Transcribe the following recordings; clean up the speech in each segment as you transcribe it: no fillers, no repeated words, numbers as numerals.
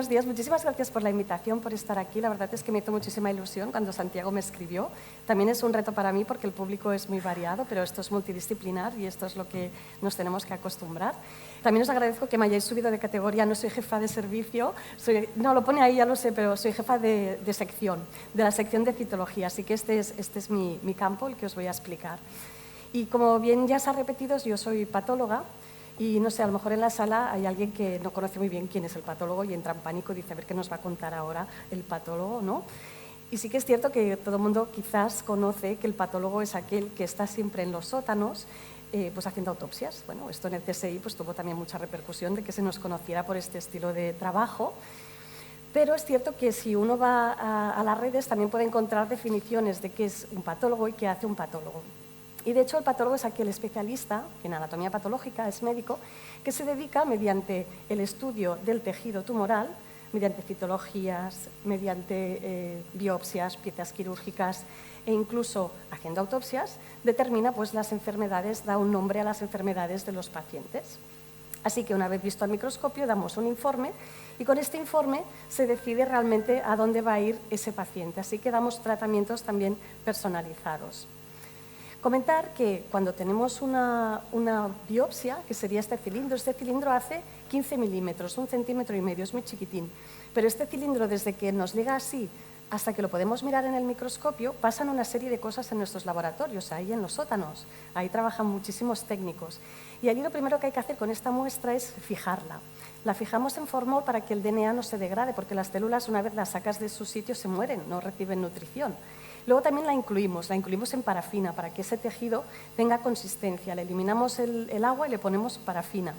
buenos días. Muchísimas gracias por la invitación, por estar aquí. La verdad es que me hizo muchísima ilusión cuando Santiago me escribió. También es un reto para mí porque el público es muy variado, pero esto es multidisciplinar y esto es lo que nos tenemos que acostumbrar. También os agradezco que me hayáis subido de categoría. No soy jefa de servicio, no, lo pone ahí, ya lo sé, pero soy jefa de sección, de la sección de citología. Así que este es mi campo, el que os voy a explicar. Y como bien ya se ha repetido, yo soy patóloga. Y no sé, a lo mejor en la sala hay alguien que no conoce muy bien quién es el patólogo y entra en pánico y dice, a ver qué nos va a contar ahora el patólogo, ¿no? Y sí que es cierto que todo el mundo quizás conoce que el patólogo es aquel que está siempre en los sótanos pues haciendo autopsias. Bueno, esto en el CSI pues tuvo también mucha repercusión de que se nos conociera por este estilo de trabajo. Pero es cierto que si uno va a las redes también puede encontrar definiciones de qué es un patólogo y qué hace un patólogo. Y de hecho el patólogo es aquel especialista, que en anatomía patológica es médico, que se dedica mediante el estudio del tejido tumoral, mediante citologías, mediante biopsias, piezas quirúrgicas e incluso haciendo autopsias, determina pues, las enfermedades, da un nombre a las enfermedades de los pacientes. Así que una vez visto al microscopio damos un informe y con este informe se decide realmente a dónde va a ir ese paciente. Así que damos tratamientos también personalizados. Comentar que cuando tenemos una biopsia, que sería este cilindro hace 15 milímetros, 1,5 centímetros, es muy chiquitín. Pero este cilindro, desde que nos llega así hasta que lo podemos mirar en el microscopio, pasan una serie de cosas en nuestros laboratorios, ahí en los sótanos. Ahí trabajan muchísimos técnicos. Y allí lo primero que hay que hacer con esta muestra es fijarla. La fijamos en formol para que el DNA no se degrade, porque las células, una vez las sacas de su sitio, se mueren, no reciben nutrición. Luego también la incluimos en parafina para que ese tejido tenga consistencia. Le eliminamos el agua y le ponemos parafina.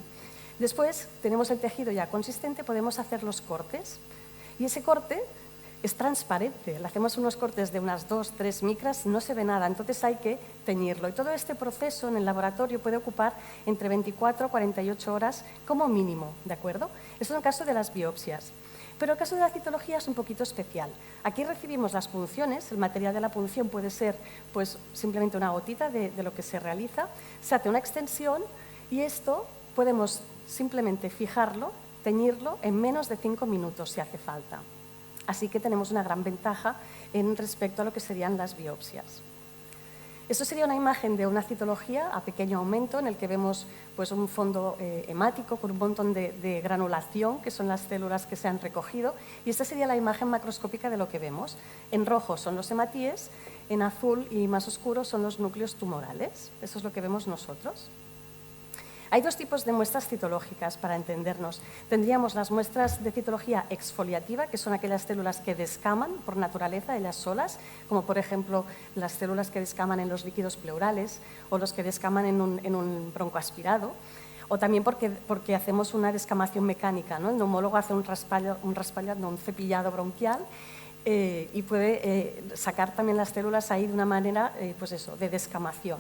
Después tenemos el tejido ya consistente, podemos hacer los cortes y ese corte es transparente. Le hacemos unos cortes de unas 2-3 micras, no se ve nada, entonces hay que teñirlo. Y todo este proceso en el laboratorio puede ocupar entre 24 y 48 horas como mínimo, ¿de acuerdo? Eso es el caso de las biopsias. Pero el caso de la citología es un poquito especial. Aquí recibimos las punciones, el material de la punción puede ser pues, simplemente una gotita de lo que se realiza, se hace una extensión y esto podemos simplemente fijarlo, teñirlo en menos de 5 minutos si hace falta. Así que tenemos una gran ventaja en respecto a lo que serían las biopsias. Esto sería una imagen de una citología a pequeño aumento en el que vemos pues, un fondo hemático con un montón de granulación, que son las células que se han recogido, y esta sería la imagen macroscópica de lo que vemos. En rojo son los hematíes, en azul y más oscuro son los núcleos tumorales. Eso es lo que vemos nosotros. Hay dos tipos de muestras citológicas para entendernos. Tendríamos las muestras de citología exfoliativa, que son aquellas células que descaman por naturaleza, ellas solas, como por ejemplo las células que descaman en los líquidos pleurales o los que descaman en un broncoaspirado, o también porque hacemos una descamación mecánica, ¿no? El neumólogo hace un cepillado bronquial y puede sacar también las células ahí de una manera pues eso, de descamación.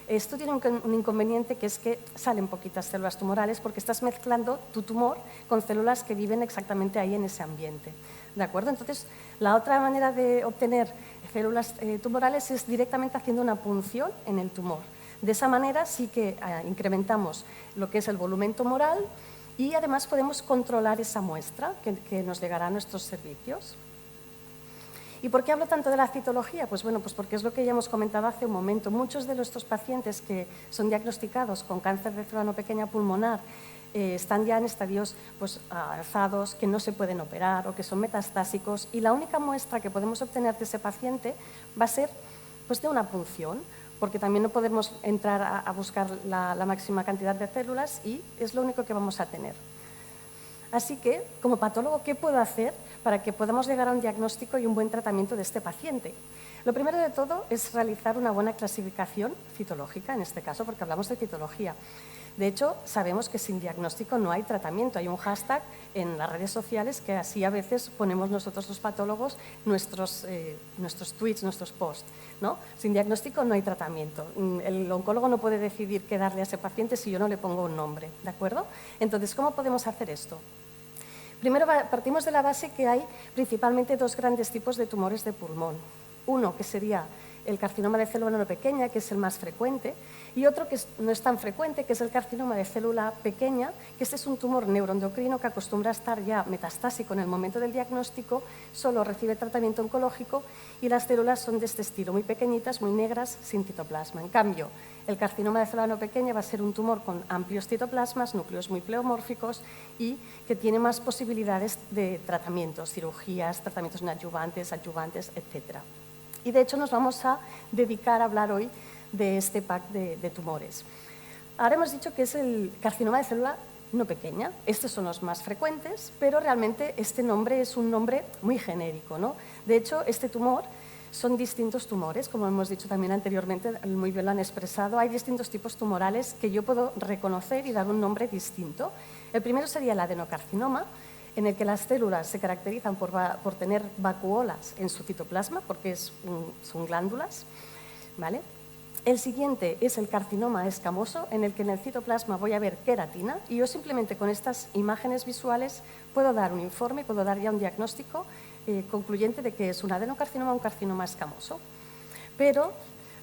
Esto tiene un inconveniente, que es que salen poquitas células tumorales porque estás mezclando tu tumor con células que viven exactamente ahí en ese ambiente. ¿De acuerdo? Entonces, la otra manera de obtener células tumorales es directamente haciendo una punción en el tumor. De esa manera sí que incrementamos lo que es el volumen tumoral y además podemos controlar esa muestra que nos llegará a nuestros servicios. ¿Y por qué hablo tanto de la citología? Pues bueno, pues porque es lo que ya hemos comentado hace un momento. Muchos de nuestros pacientes que son diagnosticados con cáncer de célula no pequeña pulmonar están ya en estadios pues, avanzados, que no se pueden operar o que son metastásicos, y la única muestra que podemos obtener de ese paciente va a ser pues, de una punción, porque también no podemos entrar a buscar la máxima cantidad de células y es lo único que vamos a tener. Así que, como patólogo, ¿qué puedo hacer para que podamos llegar a un diagnóstico y un buen tratamiento de este paciente? Lo primero de todo es realizar una buena clasificación citológica, en este caso, porque hablamos de citología. De hecho, sabemos que sin diagnóstico no hay tratamiento. Hay un hashtag en las redes sociales que así a veces ponemos nosotros los patólogos nuestros tweets, nuestros posts, ¿no? Sin diagnóstico no hay tratamiento. El oncólogo no puede decidir qué darle a ese paciente si yo no le pongo un nombre, ¿de acuerdo? Entonces, ¿cómo podemos hacer esto? Primero partimos de la base que hay principalmente dos grandes tipos de tumores de pulmón. Uno que sería el carcinoma de célula no pequeña, que es el más frecuente, y otro que no es tan frecuente, que es el carcinoma de célula pequeña, que este es un tumor neuroendocrino que acostumbra a estar ya metastásico en el momento del diagnóstico, solo recibe tratamiento oncológico y las células son de este estilo, muy pequeñitas, muy negras, sin citoplasma. En cambio, el carcinoma de célula no pequeña va a ser un tumor con amplios citoplasmas, núcleos muy pleomórficos y que tiene más posibilidades de tratamientos, cirugías, tratamientos neoadyuvantes, adyuvantes, etc. Y de hecho nos vamos a dedicar a hablar hoy de este pack de tumores. Ahora hemos dicho que es el carcinoma de célula no pequeña. Estos son los más frecuentes, pero realmente este nombre es un nombre muy genérico, ¿no? De hecho, este tumor son distintos tumores, como hemos dicho también anteriormente, muy bien lo han expresado. Hay distintos tipos tumorales que yo puedo reconocer y dar un nombre distinto. El primero sería el adenocarcinoma, en el que las células se caracterizan por tener vacuolas en su citoplasma, porque son glándulas, ¿vale? El siguiente es el carcinoma escamoso, en el que en el citoplasma voy a ver queratina y yo simplemente con estas imágenes visuales puedo dar un informe, puedo dar ya un diagnóstico concluyente de que es un adenocarcinoma o un carcinoma escamoso. Pero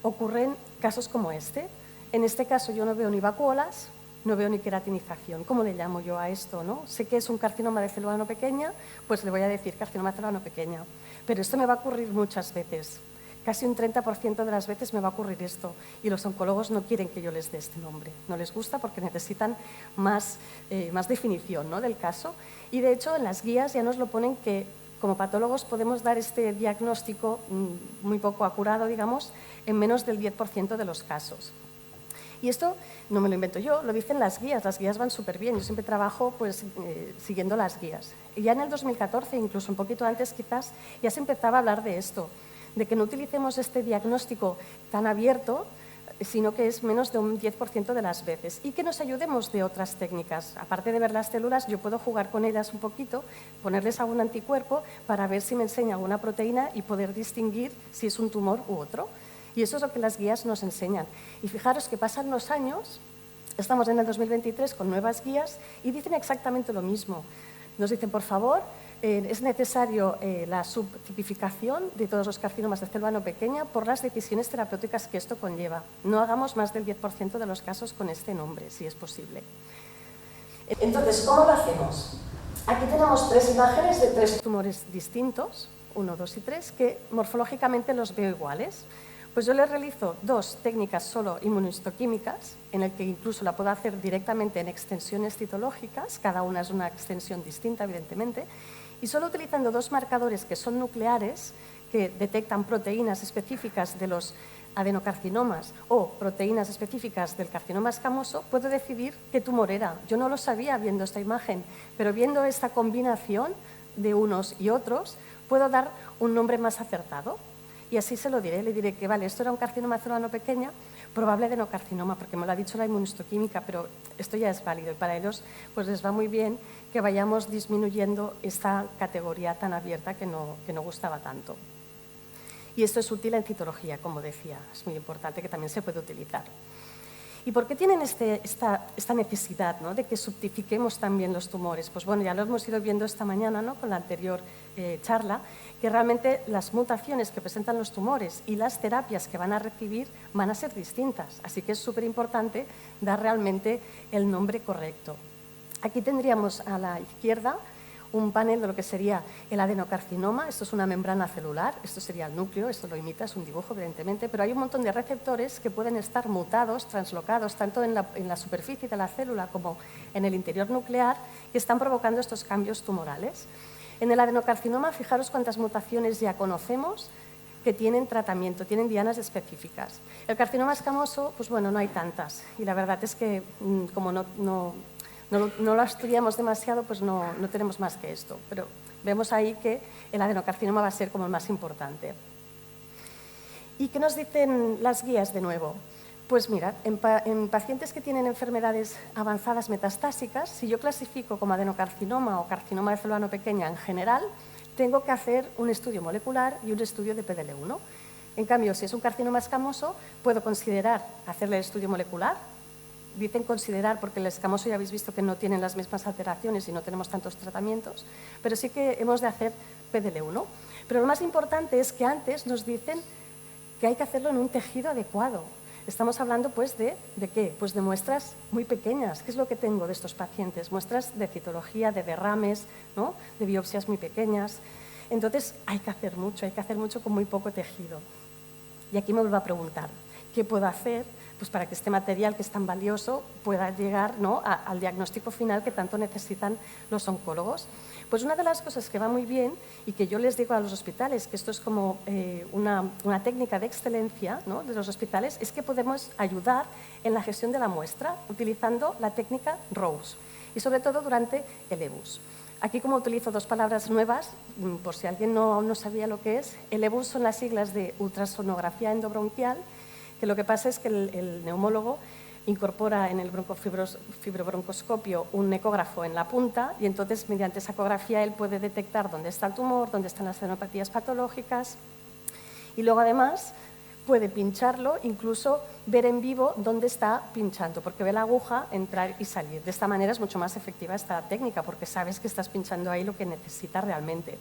ocurren casos como este. En este caso yo no veo ni vacuolas, no veo ni queratinización. ¿Cómo le llamo yo a esto, no? Sé que es un carcinoma de célula no pequeña, pues le voy a decir carcinoma de célula no pequeña. Pero esto me va a ocurrir muchas veces. Casi un 30% de las veces me va a ocurrir esto y los oncólogos no quieren que yo les dé este nombre. No les gusta porque necesitan más definición, ¿no?, del caso. Y de hecho en las guías ya nos lo ponen que como patólogos podemos dar este diagnóstico muy poco acurado, digamos, en menos del 10% de los casos. Y esto no me lo invento yo, lo dicen las guías van súper bien. Yo siempre trabajo pues, siguiendo las guías. Y ya en el 2014, incluso un poquito antes quizás, ya se empezaba a hablar de esto, de que no utilicemos este diagnóstico tan abierto, sino que es menos de un 10% de las veces, y que nos ayudemos de otras técnicas. Aparte de ver las células, yo puedo jugar con ellas un poquito, ponerles algún anticuerpo para ver si me enseña alguna proteína y poder distinguir si es un tumor u otro. Y eso es lo que las guías nos enseñan. Y fijaros que pasan los años, estamos en el 2023 con nuevas guías y dicen exactamente lo mismo. Nos dicen, por favor, es necesario la subtipificación de todos los carcinomas de célula no pequeña por las decisiones terapéuticas que esto conlleva. No hagamos más del 10% de los casos con este nombre, si es posible. Entonces, ¿cómo lo hacemos? Aquí tenemos 3 imágenes de 3 tumores distintos, 1, 2 y 3, que morfológicamente los veo iguales. Pues yo les realizo 2 técnicas solo inmunohistoquímicas, en el que incluso la puedo hacer directamente en extensiones citológicas, cada una es una extensión distinta, evidentemente, y solo utilizando 2 marcadores que son nucleares, que detectan proteínas específicas de los adenocarcinomas o proteínas específicas del carcinoma escamoso, puedo decidir qué tumor era. Yo no lo sabía viendo esta imagen, pero viendo esta combinación de unos y otros, puedo dar un nombre más acertado. Y así se lo diré, le diré que vale, esto era un carcinoma de célula no pequeña, probable adenocarcinoma, porque me lo ha dicho la inmunohistoquímica, pero esto ya es válido y para ellos pues les va muy bien que vayamos disminuyendo esta categoría tan abierta que no gustaba tanto. Y esto es útil en citología, como decía, es muy importante que también se puede utilizar. ¿Y por qué tienen esta necesidad, ¿no?, de que subtifiquemos también los tumores? Pues bueno, ya lo hemos ido viendo esta mañana, ¿no?, con la anterior charla, que realmente las mutaciones que presentan los tumores y las terapias que van a recibir van a ser distintas. Así que es súper importante dar realmente el nombre correcto. Aquí tendríamos a la izquierda un panel de lo que sería el adenocarcinoma. Esto es una membrana celular, esto sería el núcleo, esto lo imita, es un dibujo evidentemente, pero hay un montón de receptores que pueden estar mutados, translocados, tanto en la superficie de la célula como en el interior nuclear, que están provocando estos cambios tumorales. En el adenocarcinoma, fijaros cuántas mutaciones ya conocemos que tienen tratamiento, tienen dianas específicas. El carcinoma escamoso, pues bueno, no hay tantas, y la verdad es que como no lo estudiamos demasiado, pues no tenemos más que esto. Pero vemos ahí que el adenocarcinoma va a ser como el más importante. ¿Y qué nos dicen las guías de nuevo? Pues mira, en pacientes que tienen enfermedades avanzadas metastásicas, si yo clasifico como adenocarcinoma o carcinoma de célula no pequeña en general, tengo que hacer un estudio molecular y un estudio de PDL1. En cambio, si es un carcinoma escamoso, puedo considerar hacerle el estudio molecular. Dicen considerar porque el escamoso ya habéis visto que no tienen las mismas alteraciones y no tenemos tantos tratamientos, pero sí que hemos de hacer PDL1. Pero lo más importante es que antes nos dicen que hay que hacerlo en un tejido adecuado. Estamos hablando pues ¿de qué? Pues de muestras muy pequeñas. ¿Qué es lo que tengo de estos pacientes? Muestras de citología, de derrames, ¿no? De biopsias muy pequeñas. Entonces hay que hacer mucho con muy poco tejido. Y aquí me vuelvo a preguntar, ¿qué puedo hacer pues para que este material que es tan valioso pueda llegar, ¿no?, al diagnóstico final que tanto necesitan los oncólogos? Pues una de las cosas que va muy bien y que yo les digo a los hospitales, que esto es como una técnica de excelencia, ¿no?, de los hospitales, es que podemos ayudar en la gestión de la muestra utilizando la técnica ROSE y sobre todo durante el EBUS. Aquí, como utilizo dos palabras nuevas, por si alguien no sabía lo que es, el EBUS son las siglas de ultrasonografía endobronquial, que lo que pasa es que el neumólogo incorpora en el fibrobroncoscopio un ecógrafo en la punta y entonces mediante esa ecografía él puede detectar dónde está el tumor, dónde están las adenopatías patológicas y luego además puede pincharlo, incluso ver en vivo dónde está pinchando, porque ve la aguja entrar y salir. De esta manera es mucho más efectiva esta técnica porque sabes que estás pinchando ahí lo que necesitas realmente.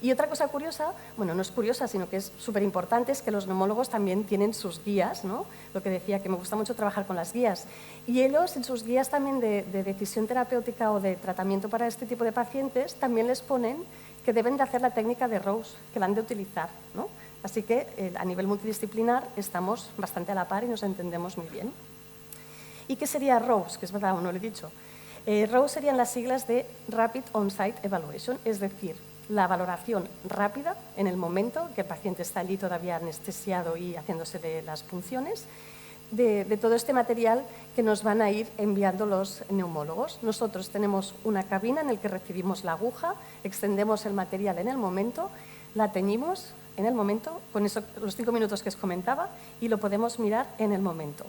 Y otra cosa curiosa, bueno, no es curiosa, sino que es súper importante, es que los neumólogos también tienen sus guías, ¿no? Lo que decía, que me gusta mucho trabajar con las guías. Y ellos, en sus guías también de decisión terapéutica o de tratamiento para este tipo de pacientes, también les ponen que deben de hacer la técnica de ROSE, que la han de utilizar, ¿no? Así que a nivel multidisciplinar estamos bastante a la par y nos entendemos muy bien. ¿Y qué sería ROSE? Que es verdad, aún no lo he dicho. ROSE serían las siglas de Rapid On-Site Evaluation, es decir, la valoración rápida en el momento que el paciente está allí todavía anestesiado y haciéndose de las punciones de todo este material que nos van a ir enviando los neumólogos. Nosotros tenemos una cabina en la que recibimos la aguja, extendemos el material en el momento, la teñimos en el momento, con eso, los 5 minutos que os comentaba, y lo podemos mirar en el momento,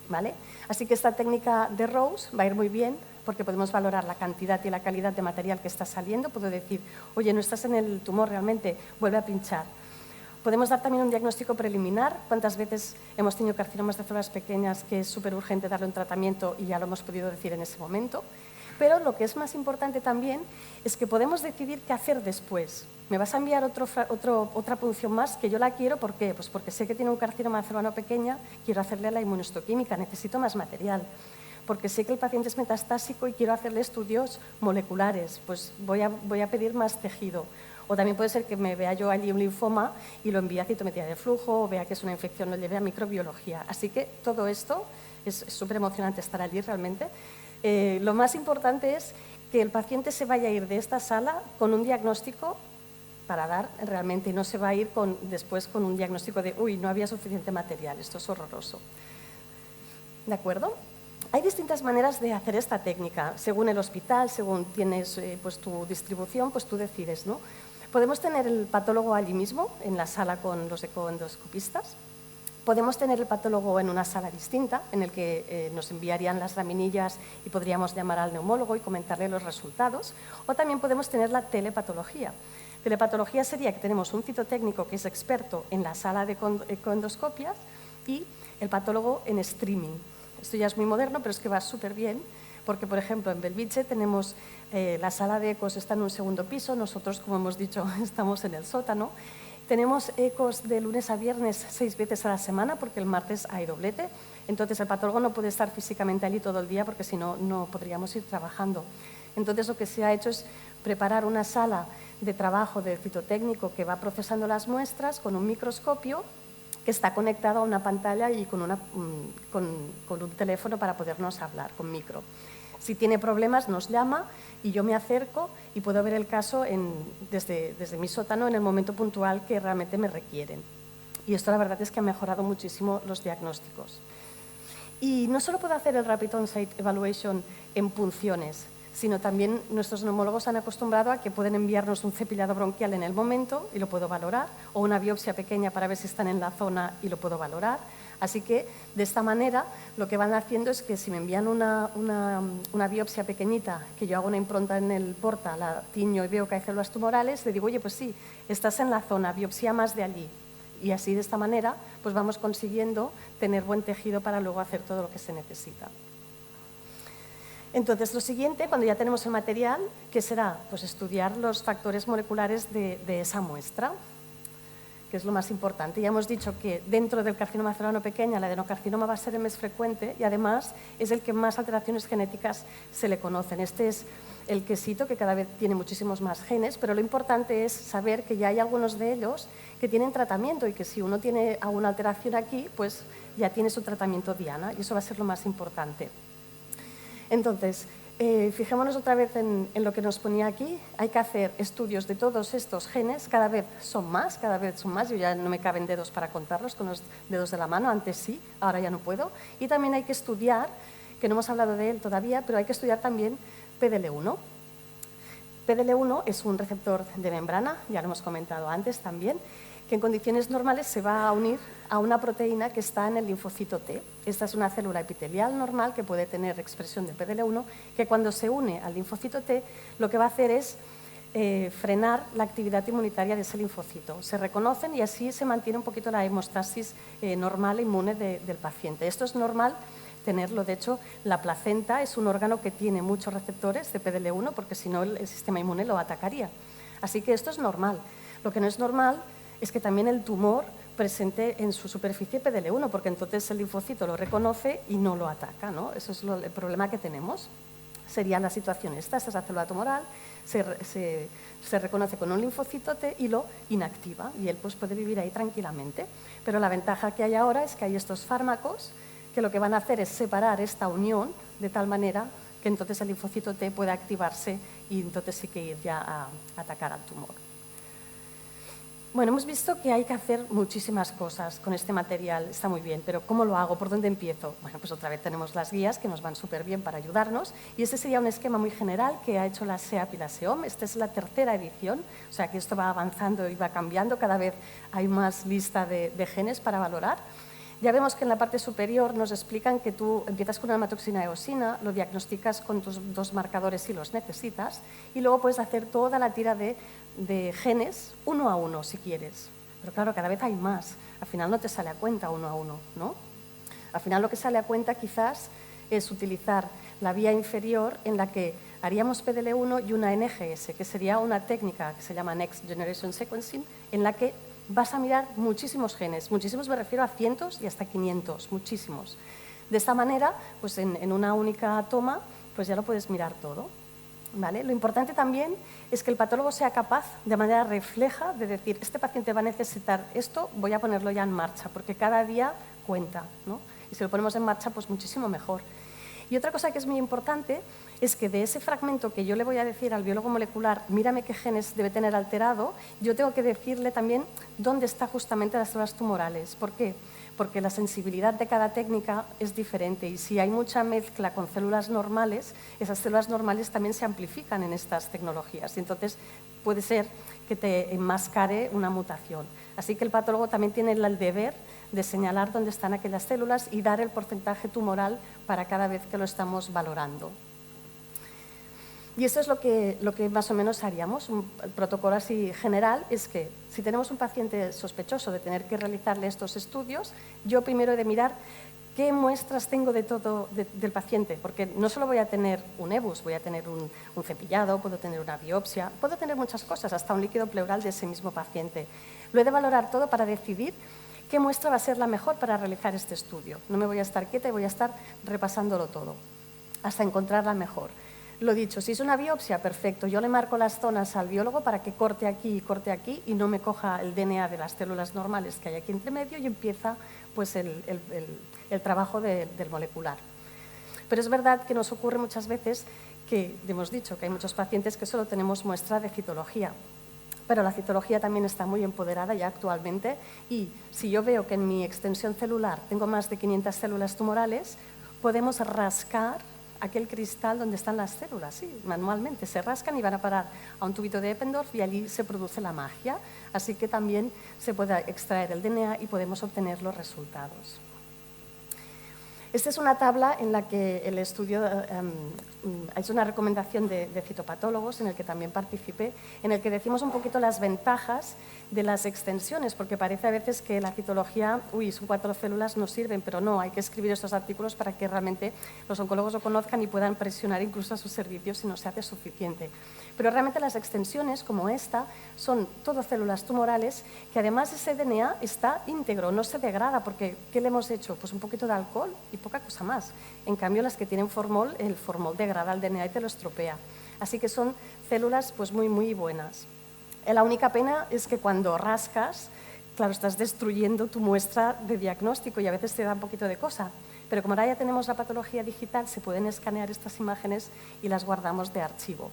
¿vale? Así que esta técnica de ROSE va a ir muy bien porque podemos valorar la cantidad y la calidad de material que está saliendo. Puedo decir, oye, no estás en el tumor realmente, vuelve a pinchar. Podemos dar también un diagnóstico preliminar. ¿Cuántas veces hemos tenido carcinomas de células pequeñas que es súper urgente darle un tratamiento y ya lo hemos podido decir en ese momento? Pero lo que es más importante también es que podemos decidir qué hacer después. Me vas a enviar otra punción más que yo la quiero, ¿por qué? Pues porque sé que tiene un carcinoma de célula pequeña, quiero hacerle la inmunohistoquímica, necesito más material. Porque sé que el paciente es metastásico y quiero hacerle estudios moleculares, pues voy a pedir más tejido. O también puede ser que me vea yo allí un linfoma y lo envíe a citometría de flujo, o vea que es una infección, lo lleve a microbiología. Así que todo esto es súper emocionante estar allí realmente. Lo más importante es que el paciente se vaya a ir de esta sala con un diagnóstico para dar realmente y no se va a ir después con un diagnóstico de uy, no había suficiente material, esto es horroroso. ¿De acuerdo? Hay distintas maneras de hacer esta técnica. Según el hospital, según tienes pues, tu distribución, pues tú decides, ¿no? Podemos tener el patólogo allí mismo, en la sala con los ecoendoscopistas. Podemos tener el patólogo en una sala distinta, en el que nos enviarían las laminillas y podríamos llamar al neumólogo y comentarle los resultados. O también podemos tener la telepatología. Telepatología sería que tenemos un citotécnico que es experto en la sala de ecoendoscopias y el patólogo en streaming. Esto ya es muy moderno, pero es que va súper bien, porque, por ejemplo, en Belviche tenemos la sala de ecos, está en un segundo piso, nosotros, como hemos dicho, estamos en el sótano. Tenemos ecos de lunes a viernes 6 veces a la semana, porque el martes hay doblete. Entonces, el patólogo no puede estar físicamente allí todo el día, porque si no, no podríamos ir trabajando. Entonces, lo que se ha hecho es preparar una sala de trabajo del citotécnico que va procesando las muestras con un microscopio que está conectado a una pantalla y con un teléfono para podernos hablar, con micro. Si tiene problemas, nos llama y yo me acerco y puedo ver el caso desde mi sótano en el momento puntual que realmente me requieren. Y esto la verdad es que ha mejorado muchísimo los diagnósticos. Y no solo puedo hacer el Rapid On-Site Evaluation en punciones, sino también nuestros neumólogos han acostumbrado a que pueden enviarnos un cepillado bronquial en el momento y lo puedo valorar, o una biopsia pequeña para ver si están en la zona y lo puedo valorar. Así que, de esta manera, lo que van haciendo es que si me envían una biopsia pequeñita, que yo hago una impronta en el porta, la tiño y veo que hay células tumorales, le digo, oye, pues sí, estás en la zona, biopsia más de allí. Y así, de esta manera, pues vamos consiguiendo tener buen tejido para luego hacer todo lo que se necesita. Entonces, lo siguiente, cuando ya tenemos el material, ¿qué será? Pues estudiar los factores moleculares de esa muestra. que es lo más importante. Ya hemos dicho que dentro del carcinoma celulano pequeño, el adenocarcinoma va a ser el más frecuente y además es el que más alteraciones genéticas se le conocen. Este es el quesito, que cada vez tiene muchísimos más genes, pero lo importante es saber que ya hay algunos de ellos que tienen tratamiento y que si uno tiene alguna alteración aquí, pues ya tiene su tratamiento diana y eso va a ser lo más importante. Entonces, fijémonos otra vez en lo que nos ponía aquí. Hay que hacer estudios de todos estos genes, cada vez son más, yo ya no me caben dedos para contarlos con los dedos de la mano, antes sí, ahora ya no puedo. Y también hay que estudiar, que no hemos hablado de él todavía, pero hay que estudiar también PDL1. PDL1 es un receptor de membrana, ya lo hemos comentado antes también, que en condiciones normales se va a unir a una proteína que está en el linfocito T. Esta es una célula epitelial normal que puede tener expresión de PDL1, que cuando se une al linfocito T lo que va a hacer es frenar la actividad inmunitaria de ese linfocito. Se reconocen y así se mantiene un poquito la hemostasis normal inmune del paciente. Esto es normal tenerlo. De hecho, la placenta es un órgano que tiene muchos receptores de PDL1 porque si no el sistema inmune lo atacaría. Así que esto es normal. Lo que no es normal es que también el tumor presente en su superficie PDL1, porque entonces el linfocito lo reconoce y no lo ataca, ¿no? Eso es el problema que tenemos. Sería la situación esta es la célula tumoral, se reconoce con un linfocito T y lo inactiva, y él pues, puede vivir ahí tranquilamente. Pero la ventaja que hay ahora es que hay estos fármacos que lo que van a hacer es separar esta unión de tal manera que entonces el linfocito T pueda activarse y entonces sí que ir ya a atacar al tumor. Bueno, hemos visto que hay que hacer muchísimas cosas con este material, está muy bien, pero ¿cómo lo hago? ¿Por dónde empiezo? Bueno, pues otra vez tenemos las guías que nos van súper bien para ayudarnos y este sería un esquema muy general que ha hecho la SEAP y la SEOM. Esta es la tercera edición, o sea que esto va avanzando y va cambiando, cada vez hay más lista de genes para valorar. Ya vemos que en la parte superior nos explican que tú empiezas con una hematoxina eosina, lo diagnosticas con tus dos marcadores si los necesitas y luego puedes hacer toda la tira de genes uno a uno si quieres. Pero claro, cada vez hay más. Al final no te sale a cuenta uno a uno, ¿no? Al final lo que sale a cuenta quizás es utilizar la vía inferior en la que haríamos PDL1 y una NGS, que sería una técnica que se llama Next Generation Sequencing, en la que vas a mirar muchísimos genes, muchísimos me refiero a cientos y hasta 500, muchísimos. De esta manera, pues en una única toma, pues ya lo puedes mirar todo. ¿Vale? Lo importante también es que el patólogo sea capaz, de manera refleja, de decir, este paciente va a necesitar esto, voy a ponerlo ya en marcha, porque cada día cuenta, ¿no? Y si lo ponemos en marcha, pues muchísimo mejor. Y otra cosa que es muy importante es que de ese fragmento que yo le voy a decir al biólogo molecular, mírame qué genes debe tener alterado, yo tengo que decirle también dónde están justamente las células tumorales. ¿Por qué? Porque la sensibilidad de cada técnica es diferente y si hay mucha mezcla con células normales, esas células normales también se amplifican en estas tecnologías y entonces puede ser que te enmascare una mutación. Así que el patólogo también tiene el deber de señalar dónde están aquellas células y dar el porcentaje tumoral para cada vez que lo estamos valorando. Y esto es lo que más o menos haríamos. El protocolo así general es que si tenemos un paciente sospechoso de tener que realizarle estos estudios, yo primero he de mirar qué muestras tengo de todo del paciente, porque no solo voy a tener un EBUS, voy a tener un cepillado, puedo tener una biopsia, puedo tener muchas cosas, hasta un líquido pleural de ese mismo paciente. Lo he de valorar todo para decidir qué muestra va a ser la mejor para realizar este estudio. No me voy a estar quieta y voy a estar repasándolo todo hasta encontrar la mejor. Lo dicho, si es una biopsia, perfecto. Yo le marco las zonas al biólogo para que corte aquí y no me coja el DNA de las células normales que hay aquí entre medio y empieza pues, el trabajo del molecular. Pero es verdad que nos ocurre muchas veces que, hemos dicho que hay muchos pacientes que solo tenemos muestra de citología, pero la citología también está muy empoderada ya actualmente y si yo veo que en mi extensión celular tengo más de 500 células tumorales, podemos rascar aquel cristal donde están las células, sí, manualmente se rascan y van a parar a un tubito de Eppendorf y allí se produce la magia, así que también se puede extraer el DNA y podemos obtener los resultados. Esta es una tabla en la que el estudio ha hecho una recomendación de citopatólogos, en el que también participé, en el que decimos un poquito las ventajas de las extensiones, porque parece a veces que la citología, son 4 células, no sirven, pero no, hay que escribir estos artículos para que realmente los oncólogos lo conozcan y puedan presionar incluso a sus servicios si no se hace suficiente. Pero realmente las extensiones, como esta, son todo células tumorales que además ese DNA está íntegro, no se degrada, porque ¿qué le hemos hecho? Pues un poquito de alcohol y poca cosa más. En cambio, las que tienen formol, el formol degrada el DNA y te lo estropea. Así que son células pues muy, muy buenas. La única pena es que cuando rascas, claro, estás destruyendo tu muestra de diagnóstico y a veces te da un poquito de cosa. Pero como ahora ya tenemos la patología digital, se pueden escanear estas imágenes y las guardamos de archivo.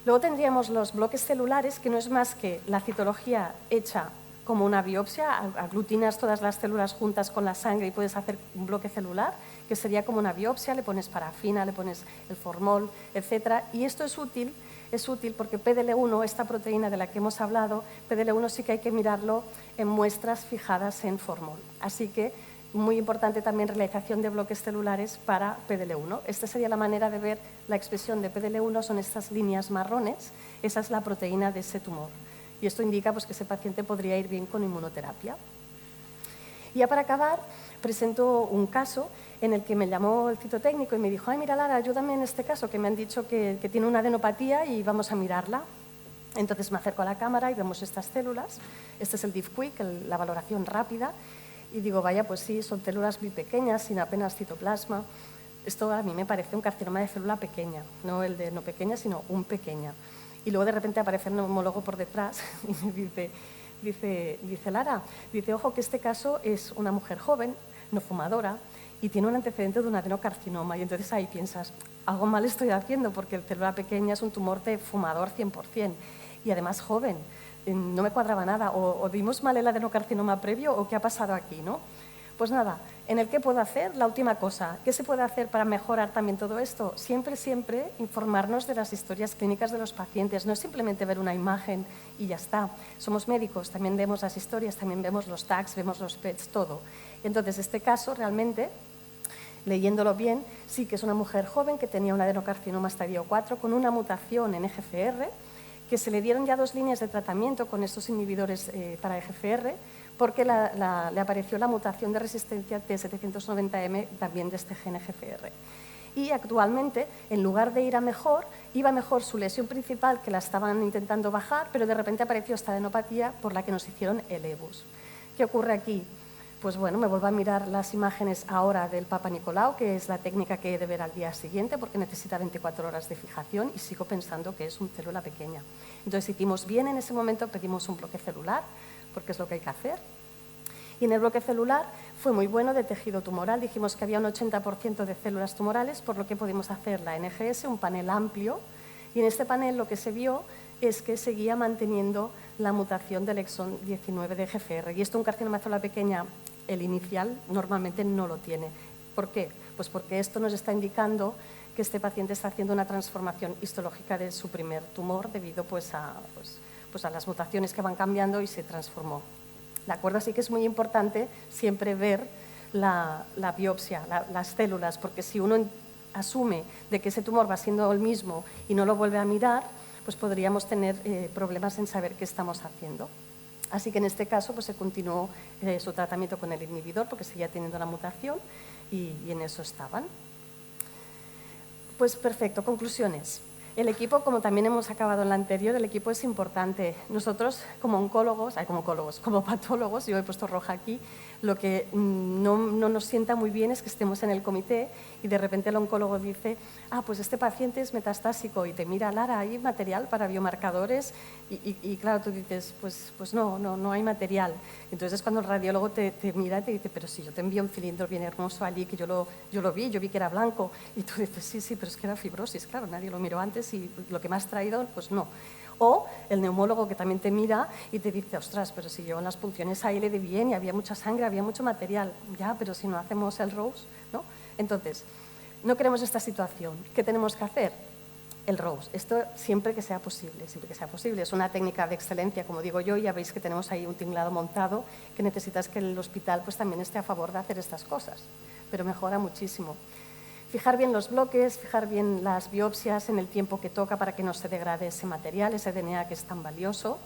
Luego tendríamos los bloques celulares, que no es más que la citología hecha como una biopsia, aglutinas todas las células juntas con la sangre y puedes hacer un bloque celular, que sería como una biopsia, le pones parafina, le pones el formol, etc. Y esto es útil porque PDL1, esta proteína de la que hemos hablado, PDL1 sí que hay que mirarlo en muestras fijadas en formol. Así que muy importante también realización de bloques celulares para PDL1. Esta sería la manera de ver la expresión de PDL1, son estas líneas marrones, esa es la proteína de ese tumor. Y esto indica pues, que ese paciente podría ir bien con inmunoterapia. Y ya para acabar, presento un caso en el que me llamó el citotécnico y me dijo, ay, mira Lara, ayúdame en este caso, que me han dicho que tiene una adenopatía y vamos a mirarla. Entonces me acerco a la cámara y vemos estas células. Este es el DIF-Quick, la valoración rápida. Y digo, vaya, pues sí, son células muy pequeñas, sin apenas citoplasma. Esto a mí me parece un carcinoma de célula pequeña, no el de no pequeña, sino un pequeña. Y luego de repente aparece el neumólogo por detrás y me dice Lara, dice, ojo que este caso es una mujer joven, no fumadora, y tiene un antecedente de un adenocarcinoma. Y entonces ahí piensas, algo mal estoy haciendo porque el célula pequeña es un tumor de fumador 100%, y además joven. No me cuadraba nada, o dimos mal el adenocarcinoma previo o qué ha pasado aquí, ¿no? Pues nada, ¿en el qué puedo hacer? La última cosa, ¿qué se puede hacer para mejorar también todo esto? Siempre informarnos de las historias clínicas de los pacientes, no es simplemente ver una imagen y ya está. Somos médicos, también vemos las historias, también vemos los tags, vemos los PETs, todo. Entonces, este caso realmente, leyéndolo bien, sí que es una mujer joven que tenía un adenocarcinoma estadio 4 con una mutación en EGFR, que se le dieron ya 2 líneas de tratamiento con estos inhibidores para EGFR, porque le apareció la mutación de resistencia T790M también de este gen EGFR. Y actualmente, en lugar de ir a mejor, iba mejor su lesión principal, que la estaban intentando bajar, pero de repente apareció esta adenopatía por la que nos hicieron el EBUS. ¿Qué ocurre aquí? Pues bueno, me vuelvo a mirar las imágenes ahora del Papa Nicolau, que es la técnica que he de ver al día siguiente, porque necesita 24 horas de fijación y sigo pensando que es una célula pequeña. Entonces hicimos bien en ese momento, pedimos un bloque celular, porque es lo que hay que hacer. Y en el bloque celular fue muy bueno de tejido tumoral, dijimos que había un 80% de células tumorales, por lo que pudimos hacer la NGS, un panel amplio, y en este panel lo que se vio es que seguía manteniendo la mutación del exón 19 de EGFR. Y esto un carcinoma de célula pequeña, el inicial, normalmente no lo tiene. ¿Por qué? Pues porque esto nos está indicando que este paciente está haciendo una transformación histológica de su primer tumor debido a las mutaciones que van cambiando y se transformó. ¿De acuerdo? Así que es muy importante siempre ver la biopsia, las células, porque si uno asume de que ese tumor va siendo el mismo y no lo vuelve a mirar, pues podríamos tener problemas en saber qué estamos haciendo. Así que en este caso pues se continuó su tratamiento con el inhibidor porque seguía teniendo la mutación y en eso estaban. Pues perfecto, conclusiones. El equipo, como también hemos acabado en la anterior, el equipo es importante. Nosotros, como patólogos, yo he puesto roja aquí, lo que no nos sienta muy bien es que estemos en el comité y de repente el oncólogo dice, pues este paciente es metastásico y te mira, Lara, ¿hay material para biomarcadores? Y claro, tú dices, pues no hay material. Entonces es cuando el radiólogo te mira y te dice, pero si yo te envío un cilindro bien hermoso allí, que yo lo vi que era blanco. Y tú dices, sí, pero es que era fibrosis, claro, nadie lo miró antes y lo que me has traído, pues no. O el neumólogo que también te mira y te dice, ostras, pero si yo en las punciones ahí le di bien y había mucha sangre, había mucho material. Ya, pero si no hacemos el ROSE, ¿no? Entonces, no queremos esta situación. ¿Qué tenemos que hacer? el ROSE. Esto siempre que sea posible, siempre que sea posible. Es una técnica de excelencia, como digo yo, y ya veis que tenemos ahí un tinglado montado que necesitas que el hospital pues, también esté a favor de hacer estas cosas, pero mejora muchísimo. Fijar bien los bloques, fijar bien las biopsias en el tiempo que toca para que no se degrade ese material, ese DNA que es tan valioso.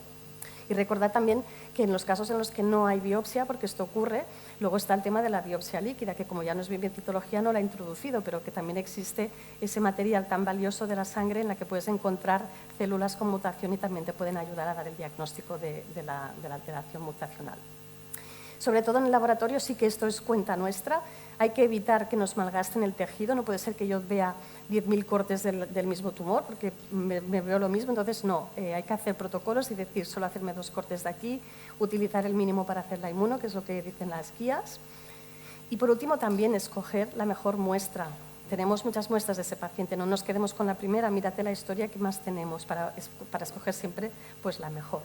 Y recordad también que en los casos en los que no hay biopsia, porque esto ocurre, luego está el tema de la biopsia líquida, que como ya no es bien citología no la he introducido, pero que también existe ese material tan valioso de la sangre en la que puedes encontrar células con mutación y también te pueden ayudar a dar el diagnóstico de la alteración mutacional. Sobre todo en el laboratorio sí que esto es cuenta nuestra, hay que evitar que nos malgasten el tejido, no puede ser que yo vea 10.000 cortes del mismo tumor porque me veo lo mismo, entonces no, hay que hacer protocolos y decir solo hacerme 2 cortes de aquí, utilizar el mínimo para hacer la inmuno, que es lo que dicen las guías. Y por último también escoger la mejor muestra. Tenemos muchas muestras de ese paciente, no nos quedemos con la primera, mírate la historia que más tenemos para escoger siempre pues, la mejor.